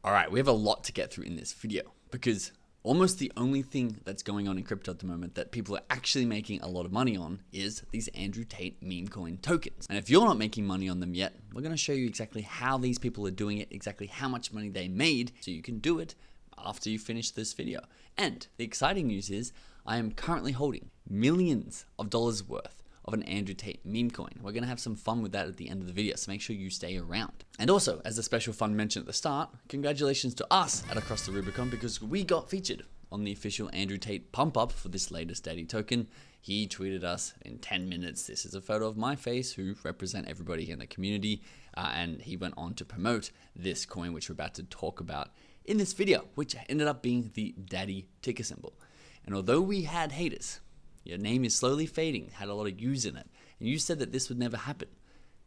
All right, we have a lot to get through in this video because almost the only thing that's going on in crypto at the moment that people are actually making a lot of money on is these Andrew Tate meme coin tokens. And if you're not making money on them yet, we're going to show you exactly how these people are doing it, exactly how much money they made, so you can do it after you finish this video. And the exciting news is I am currently holding millions of dollars worth of an Andrew Tate meme coin. We're going to have some fun with that at the end of the video, so make sure you stay around. And also, as a special fun mention at the start, congratulations to us at Across the Rubicon because we got featured on the official Andrew Tate pump up for this latest daddy token. He tweeted us in 10 minutes. This is a photo of my face who represent everybody in the community. And he went on to promote this coin, which we're about to talk about in this video, which ended up being the daddy ticker symbol. And although we had haters, your name is slowly fading, had a lot of U's in it, and you said that this would never happen.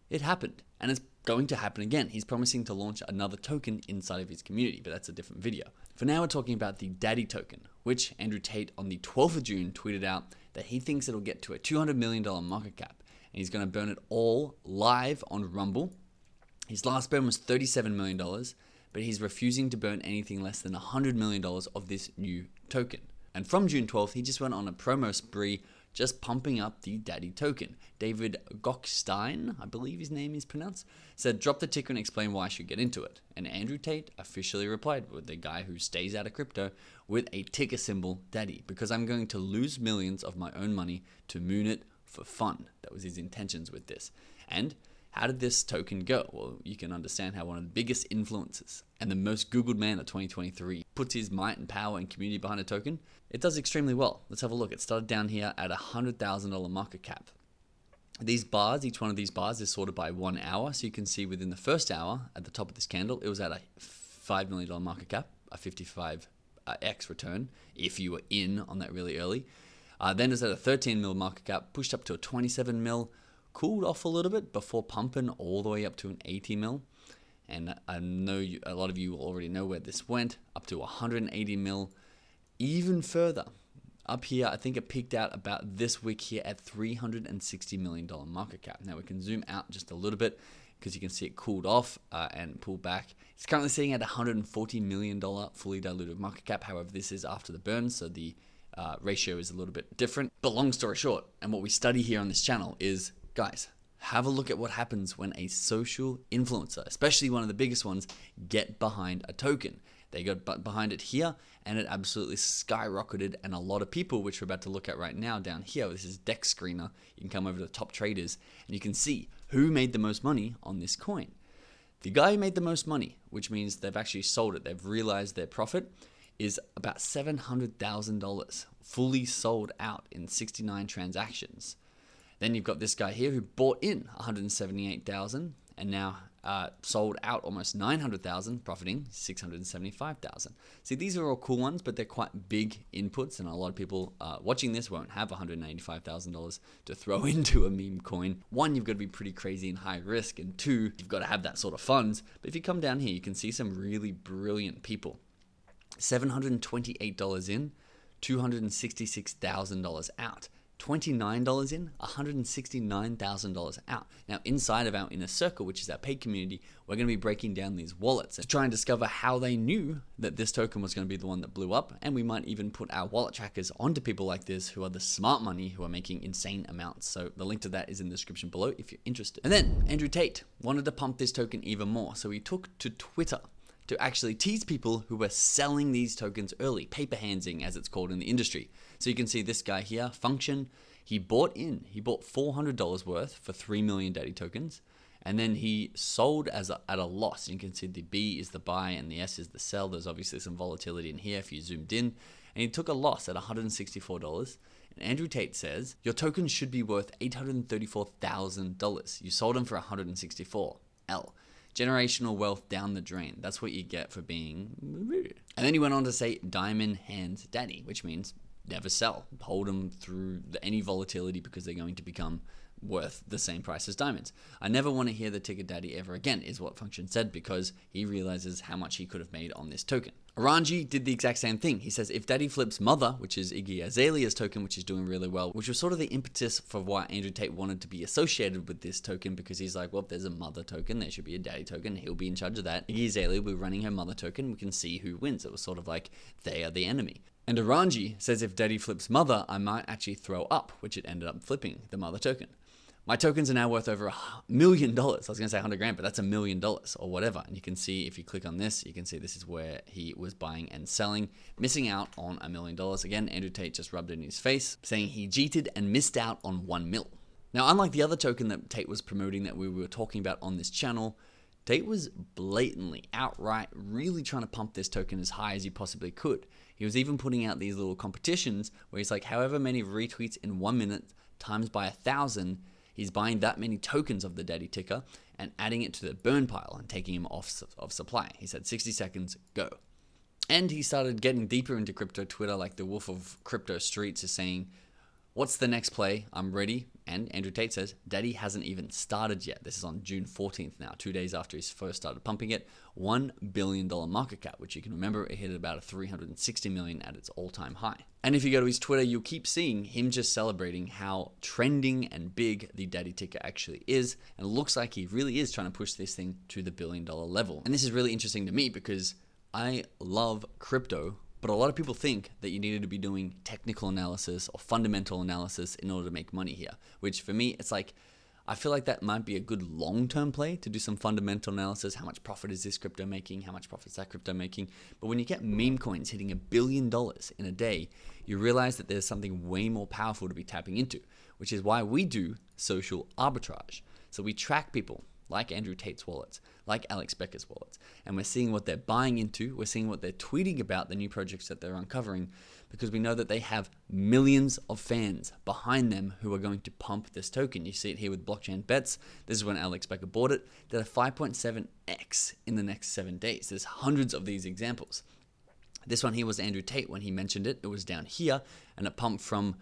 It happened, and it's going to happen again. He's promising to launch another token inside of his community, but that's a different video. For now, we're talking about the daddy token, which Andrew Tate on the 12th of June tweeted out that he thinks it'll get to a $200 million market cap, and he's going to burn it all live on Rumble. His last burn was $37 million, but he's refusing to burn anything less than $100 million of this new token. And from June 12th, he just went on a promo spree, just pumping up the daddy token. David Gockstein, I believe his name is pronounced, said, drop the ticker and explain why I should get into it. And Andrew Tate officially replied, with the guy who stays out of crypto, with a ticker symbol, daddy, because I'm going to lose millions of my own money to moon it for fun. That was his intentions with this. And how did this token go? Well, you can understand how one of the biggest influencers and the most Googled man of 2023 puts his might and power and community behind a token. It does extremely well. Let's have a look. It started down here at a $100,000 market cap. These bars, each one of these bars is sorted by 1 hour. So you can see within the first hour at the top of this candle, it was at a $5 million market cap, a 55x return if you were in on that really early. Then it was at a 13 mil market cap, pushed up to a 27 mil, cooled off a little bit before pumping all the way up to an 80 mil. And I know a lot of you already know where this went, up to 180 mil, even further. Up here, I think it peaked out about this week here at $360 million market cap. Now we can zoom out just a little bit because you can see it cooled off and pulled back. It's currently sitting at $140 million fully diluted market cap. However, this is after the burn, so the ratio is a little bit different. But long story short, and what we study here on this channel is, guys, have a look at what happens when a social influencer, especially one of the biggest ones, get behind a token. They got behind it here and it absolutely skyrocketed, and a lot of people, which we're about to look at right now down here, this is Dex Screener. You can come over to the top traders and you can see who made the most money on this coin. The guy who made the most money, which means they've actually sold it, they've realized their profit, is about $700,000 fully sold out in 69 transactions. Then you've got this guy here who bought in 178,000 and now sold out almost 900,000, profiting 675,000. See, these are all cool ones, but they're quite big inputs, and a lot of people watching this won't have $185,000 to throw into a meme coin. One, you've got to be pretty crazy and high risk, and two, you've got to have that sort of funds. But if you come down here, you can see some really brilliant people. $728 in, $266,000 out. $29 in, $169,000 out. Now, inside of our inner circle, which is our paid community, we're going to be breaking down these wallets to try and discover how they knew that this token was going to be the one that blew up. And we might even put our wallet trackers onto people like this who are the smart money, who are making insane amounts. So the link to that is in the description below if you're interested. And then Andrew Tate wanted to pump this token even more. So he took to Twitter to actually tease people who were selling these tokens early, paper handsing as it's called in the industry. So you can see this guy here, Function, he bought $400 worth for 3 million daddy tokens, and then he sold at a loss. You can see the B is the buy and the S is the sell. There's obviously some volatility in here if you zoomed in, and he took a loss at $164. And Andrew Tate says, your tokens should be worth $834,000. You sold them for $164. L. Generational wealth down the drain. That's what you get for being rude. And then he went on to say diamond hands daddy, which means never sell. Hold them through any volatility because they're going to become worth the same price as diamonds. I never want to hear the ticker daddy ever again, is what Function said, because he realizes how much he could have made on this token. Oranji did the exact same thing. He says if Daddy flips Mother, which is Iggy Azalea's token, which is doing really well, which was sort of the impetus for why Andrew Tate wanted to be associated with this token, because he's like, well, if there's a Mother token, there should be a Daddy token. He'll be in charge of that. Iggy Azalea will be running her Mother token. We can see who wins. It was sort of like they are the enemy. And Oranji says if Daddy flips Mother, I might actually throw up, which it ended up flipping the Mother token. My tokens are now worth over $1 million. I was going to say 100 grand, but that's $1 million or whatever. And you can see, if you click on this, you can see this is where he was buying and selling, missing out on $1 million. Again, Andrew Tate just rubbed it in his face, saying he cheated and missed out on 1 mil. Now, unlike the other token that Tate was promoting that we were talking about on this channel, Tate was blatantly, outright, really trying to pump this token as high as he possibly could. He was even putting out these little competitions where he's like, however many retweets in 1 minute times by 1,000, he's buying that many tokens of the Daddy ticker and adding it to the burn pile and taking him off of supply. He said 60 seconds, go. And he started getting deeper into crypto Twitter, like the Wolf of Crypto Streets is saying, what's the next play? I'm ready. And Andrew Tate says, Daddy hasn't even started yet. This is on June 14th now, 2 days after he first started pumping it. $1 billion market cap, which you can remember it hit about a 360 million at its all-time high. And if you go to his Twitter, you'll keep seeing him just celebrating how trending and big the Daddy ticker actually is. And it looks like he really is trying to push this thing to the $1 billion level. And this is really interesting to me because I love crypto, but a lot of people think that you needed to be doing technical analysis or fundamental analysis in order to make money here, which for me, it's like, I feel like that might be a good long-term play to do some fundamental analysis. How much profit is this crypto making? How much profit is that crypto making? But when you get meme coins hitting $1 billion in a day, you realize that there's something way more powerful to be tapping into, which is why we do social arbitrage. So we track people like Andrew Tate's wallets, like Alex Becker's wallets, and we're seeing what they're buying into, we're seeing what they're tweeting about, the new projects that they're uncovering, because we know that they have millions of fans behind them who are going to pump this token. You see it here with Blockchain Bets. This is when Alex Becker bought it. Did a 5.7x in the next 7 days. There's hundreds of these examples. This one here was Andrew Tate. When he mentioned it, it was down here, and it pumped from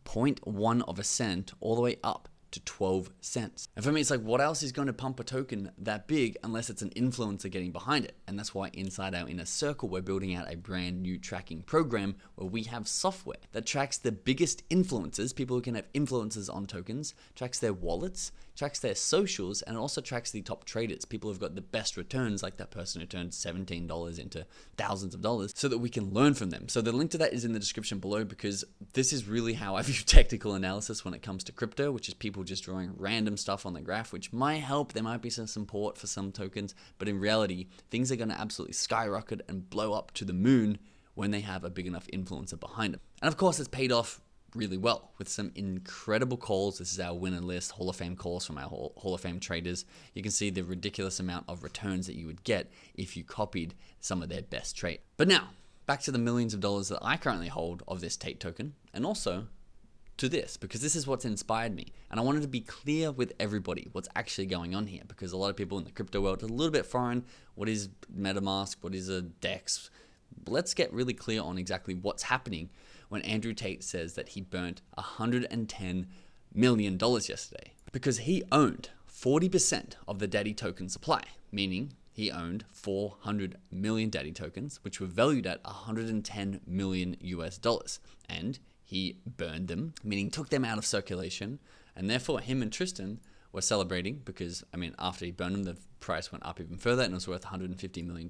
0.1 of a cent all the way up to 12 cents. And for me, it's like, what else is going to pump a token that big unless it's an influencer getting behind it? And that's why inside our inner circle, we're building out a brand new tracking program where we have software that tracks the biggest influencers, people who can have influences on tokens, tracks their wallets, tracks their socials, and it also tracks the top traders, people who've got the best returns, like that person who turned $17 into thousands of dollars, so that we can learn from them. So the link to that is in the description below, because this is really how I view technical analysis when it comes to crypto, which is people just drawing random stuff on the graph, which might help. There might be some support for some tokens, but in reality, things are going to absolutely skyrocket and blow up to the moon when they have a big enough influencer behind them. And of course, it's paid off really well with some incredible calls. This is our winner list, Hall of Fame calls from our Hall of Fame traders. You can see the ridiculous amount of returns that you would get if you copied some of their best trade. But now, back to the millions of dollars that I currently hold of this Tate token, and also to this, because this is what's inspired me. And I wanted to be clear with everybody what's actually going on here, because a lot of people in the crypto world are a little bit foreign. What is MetaMask? What is a DEX? Let's get really clear on exactly what's happening when Andrew Tate says that he burnt $110 million yesterday, because he owned 40% of the Daddy token supply, meaning he owned 400 million Daddy tokens, which were valued at $110 million US. And he burned them, meaning took them out of circulation, and therefore him and Tristan were celebrating because, I mean, after he burned them, the price went up even further and it was worth $150 million.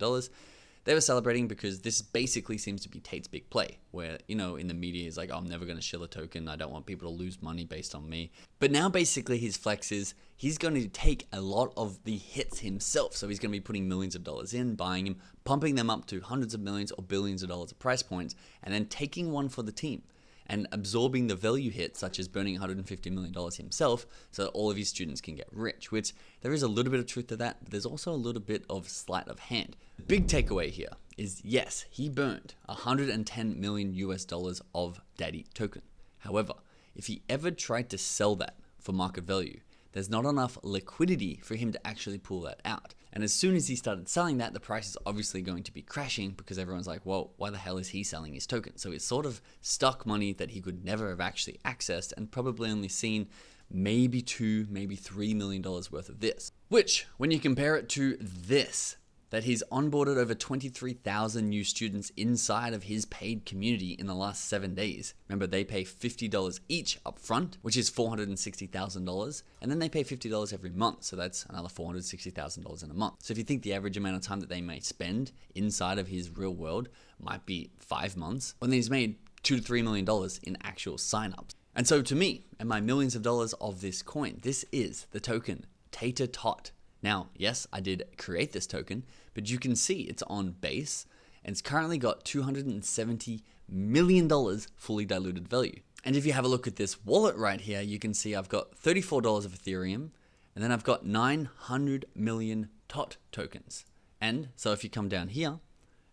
They were celebrating because this basically seems to be Tate's big play, where, you know, in the media is like, oh, I'm never going to shill a token. I don't want people to lose money based on me. But now basically his flex is he's going to take a lot of the hits himself. So he's going to be putting millions of dollars in, buying them, pumping them up to hundreds of millions or billions of dollars of price points, and then taking one for the team and absorbing the value hit, such as burning $150 million himself, so that all of his students can get rich, which there is a little bit of truth to that, but there's also a little bit of sleight of hand. The big takeaway here is, yes, he burned $110 million US of Daddy token. However, if he ever tried to sell that for market value, there's not enough liquidity for him to actually pull that out. And as soon as he started selling that, the price is obviously going to be crashing because everyone's like, well, why the hell is he selling his token? So it's sort of stuck money that he could never have actually accessed and probably only seen maybe $2, maybe $3 million worth of this. Which, when you compare it to this, that he's onboarded over 23,000 new students inside of his paid community in the last 7 days. Remember, they pay $50 each up front, which is $460,000, and then they pay $50 every month, so that's another $460,000 in a month. So if you think the average amount of time that they may spend inside of his real world might be 5 months, well, then he's made $2 to $3 million in actual signups. And so to me, and my millions of dollars of this coin, this is the token TOT. Now, yes, I did create this token, but you can see it's on base, and it's currently got $270 million fully diluted value. And if you have a look at this wallet right here, you can see I've got $34 of Ethereum, and then I've got 900 million TOT tokens. And so if you come down here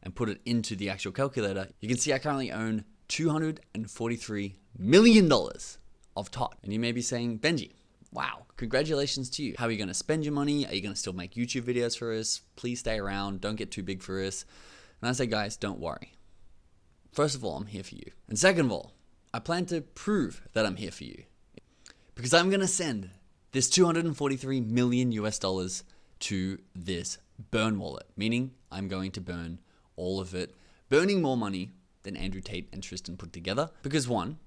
and put it into the actual calculator, you can see I currently own $243 million of TOT. And you may be saying, Benji, wow, congratulations to you. How are you going to spend your money? Are you going to still make YouTube videos for us? Please stay around. Don't get too big for us. And I say, guys, don't worry. First of all, I'm here for you. And second of all, I plan to prove that I'm here for you. Because I'm going to send this $243 million US to this burn wallet. Meaning I'm going to burn all of it. Burning more money than Andrew Tate and Tristan put together. Because one,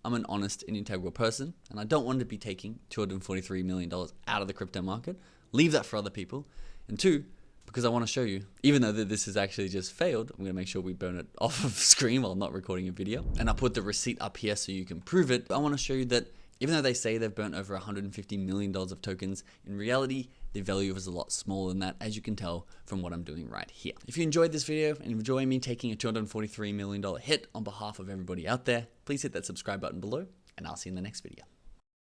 I'm an honest and integral person, and I don't want to be taking $243 million out of the crypto market. Leave that for other people. And two, because I want to show you, even though this has actually just failed, I'm going to make sure we burn it off of screen while I'm not recording a video. And I'll put the receipt up here so you can prove it. I want to show you that even though they say they've burnt over $150 million of tokens, in reality, the value is a lot smaller than that, as you can tell from what I'm doing right here. If you enjoyed this video and enjoy me taking a $243 million hit on behalf of everybody out there, please hit that subscribe button below, and I'll see you in the next video.